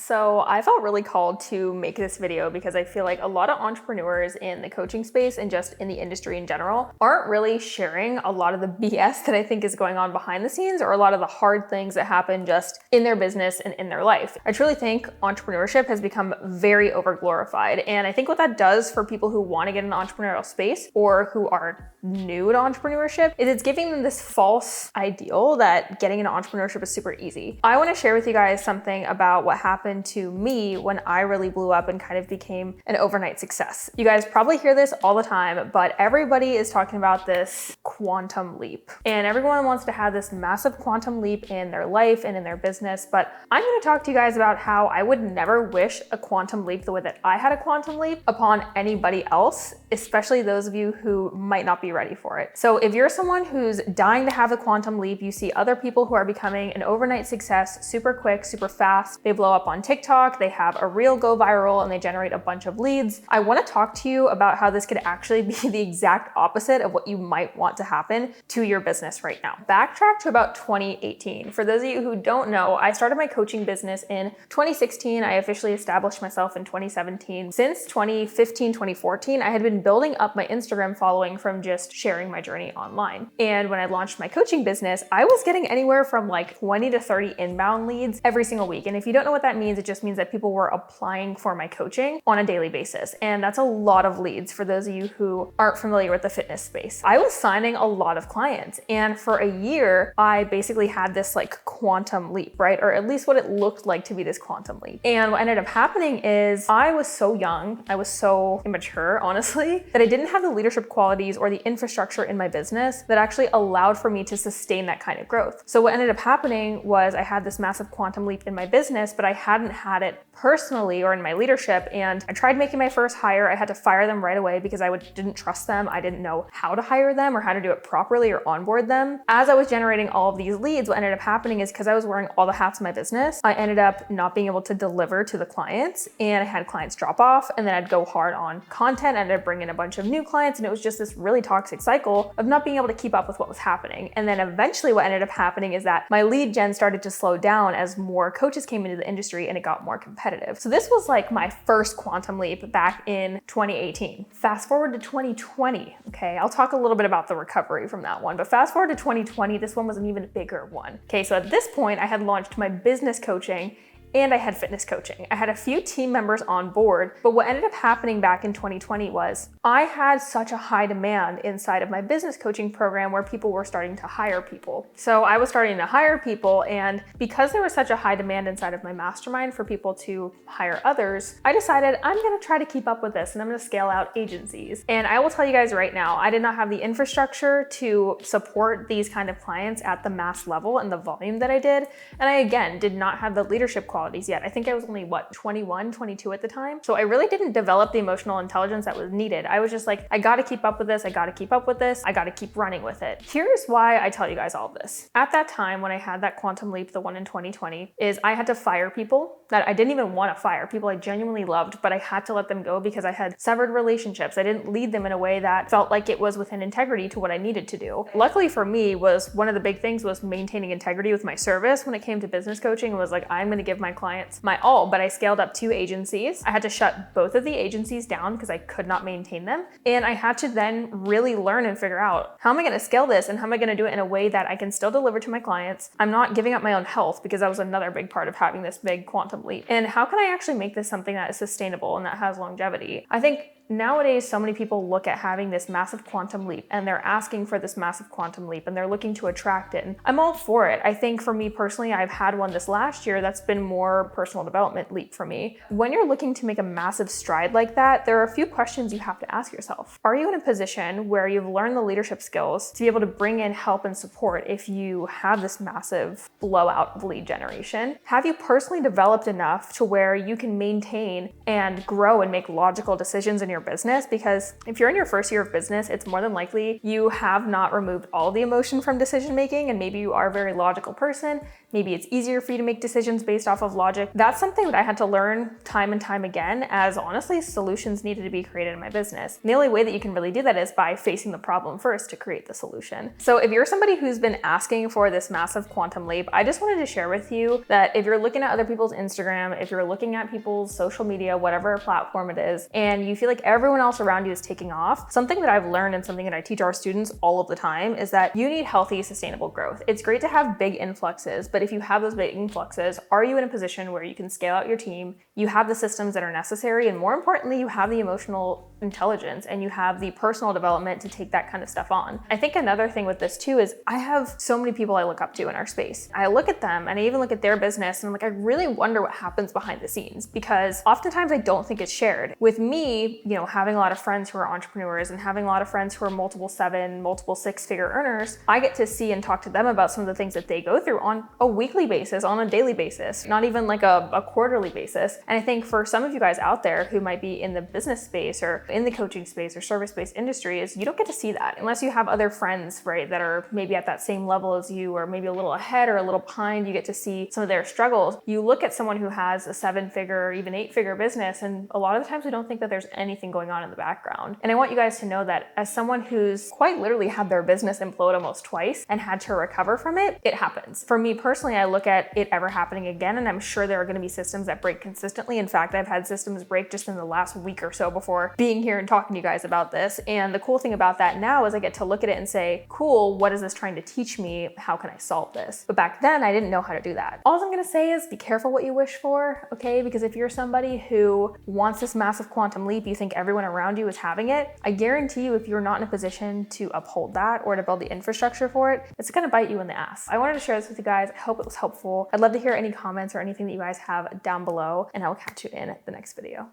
So I felt really called to make this video because I feel like a lot of entrepreneurs in the coaching space and just in the industry in general aren't really sharing a lot of the BS that I think is going on behind the scenes, or a lot of the hard things that happen just in their business and in their life. I truly think entrepreneurship has become very overglorified. And I think what that does for people who want to get in the entrepreneurial space or who are new to entrepreneurship is it's giving them this false ideal that getting into entrepreneurship is super easy. I want to share with you guys something about what happened to me when I really blew up and kind of became an overnight success. You guys probably hear this all the time, but everybody is talking about this quantum leap. And everyone wants to have this massive quantum leap in their life and in their business. But I'm going to talk to you guys about how I would never wish a quantum leap the way that I had a quantum leap upon anybody else, especially those of you who might not be ready for it. So if you're someone who's dying to have a quantum leap, you see other people who are becoming an overnight success super quick, super fast, they blow up on TikTok, they have a reel go viral, and they generate a bunch of leads. I want to talk to you about how this could actually be the exact opposite of what you might want to happen to your business right now. Backtrack to about 2018. For those of you who don't know, I started my coaching business in 2016. I officially established myself in 2017. Since 2015, 2014, I had been building up my Instagram following from just sharing my journey online. And when I launched my coaching business, I was getting anywhere from like 20 to 30 inbound leads every single week. And if you don't know what that means, it just means that people were applying for my coaching on a daily basis. And that's a lot of leads for those of you who aren't familiar with the fitness space. I was signing a lot of clients. And for a year, I basically had this like quantum leap, right? Or at least what it looked like to be this quantum leap. And what ended up happening is I was so young, I was so immature, honestly, that I didn't have the leadership qualities or the infrastructure in my business that actually allowed for me to sustain that kind of growth. So what ended up happening was I had this massive quantum leap in my business, but I hadn't had it personally or in my leadership. And I tried making my first hire. I had to fire them right away because I didn't trust them. I didn't know how to hire them or how to do it properly or onboard them. As I was generating all of these leads, what ended up happening is because I was wearing all the hats in my business, I ended up not being able to deliver to the clients, and I had clients drop off, and then I'd go hard on content, I ended up bringing in a bunch of new clients, and it was just this really toxic cycle of not being able to keep up with what was happening. And then eventually what ended up happening is that my lead gen started to slow down as more coaches came into the industry and it got more competitive. So this was like my first quantum leap back in 2018. Fast forward to 2020, okay? I'll talk a little bit about the recovery from that one, but fast forward to 2020, this one was an even bigger one. Okay, so at this point I had launched my business coaching and I had fitness coaching. I had a few team members on board, but what ended up happening back in 2020 was I had such a high demand inside of my business coaching program where people were starting to hire people. So I was starting to hire people, and because there was such a high demand inside of my mastermind for people to hire others, I decided I'm gonna try to keep up with this and I'm gonna scale out agencies. And I will tell you guys right now, I did not have the infrastructure to support these kind of clients at the mass level and the volume that I did. And I, again, did not have the leadership qualities yet. I think I was only 21, 22 at the time. So I really didn't develop the emotional intelligence that was needed. I was just like, I gotta keep up with this. I gotta keep up with this. I gotta keep running with it. Here's why I tell you guys all this. At that time, when I had that quantum leap, the one in 2020, is I had to fire people that I didn't even want to fire, people I genuinely loved, but I had to let them go because I had severed relationships. I didn't lead them in a way that felt like it was within integrity to what I needed to do. Luckily for me, was one of the big things was maintaining integrity with my service when it came to business coaching. It was like, I'm going to give my clients my all, but I scaled up 2 agencies. I had to shut both of the agencies down because I could not maintain them. And I had to then really learn and figure out, how am I going to scale this and how am I going to do it in a way that I can still deliver to my clients? I'm not giving up my own health, because that was another big part of having this big quantum leap. And how can I actually make this something that is sustainable and that has longevity? I think nowadays, so many people look at having this massive quantum leap and they're asking for this massive quantum leap and they're looking to attract it. And I'm all for it. I think for me personally, I've had one this last year that's been more personal development leap for me. When you're looking to make a massive stride like that, there are a few questions you have to ask yourself. Are you in a position where you've learned the leadership skills to be able to bring in help and support if you have this massive blowout of lead generation? Have you personally developed enough to where you can maintain and grow and make logical decisions in your business? Because if you're in your first year of business, it's more than likely you have not removed all the emotion from decision making, and maybe you are a very logical person. Maybe it's easier for you to make decisions based off of logic. That's something that I had to learn time and time again, as honestly, solutions needed to be created in my business. And the only way that you can really do that is by facing the problem first to create the solution. So if you're somebody who's been asking for this massive quantum leap, I just wanted to share with you that if you're looking at other people's Instagram, if you're looking at people's social media, whatever platform it is, and you feel like everyone else around you is taking off, something that I've learned and something that I teach our students all of the time is that you need healthy, sustainable growth. It's great to have big influxes, but if you have those big influxes, are you in a position where you can scale out your team, you have the systems that are necessary, and more importantly, you have the emotional intelligence and you have the personal development to take that kind of stuff on. I think another thing with this too is I have so many people I look up to in our space. I look at them and I even look at their business and I'm like, I really wonder what happens behind the scenes, because oftentimes I don't think it's shared. With me, you know, having a lot of friends who are entrepreneurs and having a lot of friends who are multiple 7, multiple 6-figure earners, I get to see and talk to them about some of the things that they go through on a weekly basis, on a daily basis, not even like a quarterly basis. And I think for some of you guys out there who might be in the business space or in the coaching space or service-based industry, is you don't get to see that unless you have other friends, right, that are maybe at that same level as you, or maybe a little ahead or a little behind. You get to see some of their struggles. You look at someone who has a 7-figure, even 8-figure business, and a lot of the times we don't think that there's anything going on in the background. And I want you guys to know that as someone who's quite literally had their business implode almost twice and had to recover from it, it happens. For me personally, I look at it ever happening again, and I'm sure there are going to be systems that break consistently. In fact, I've had systems break just in the last week or so before being here and talking to you guys about this. And the cool thing about that now is I get to look at it and say, cool, what is this trying to teach me? How can I solve this? But back then I didn't know how to do that. All I'm going to say is be careful what you wish for, okay? Because if you're somebody who wants this massive quantum leap, you think everyone around you is having it, I guarantee you if you're not in a position to uphold that or to build the infrastructure for it, it's going to bite you in the ass. I wanted to share this with you guys. I hope it was helpful. I'd love to hear any comments or anything that you guys have down below, and I will catch you in the next video.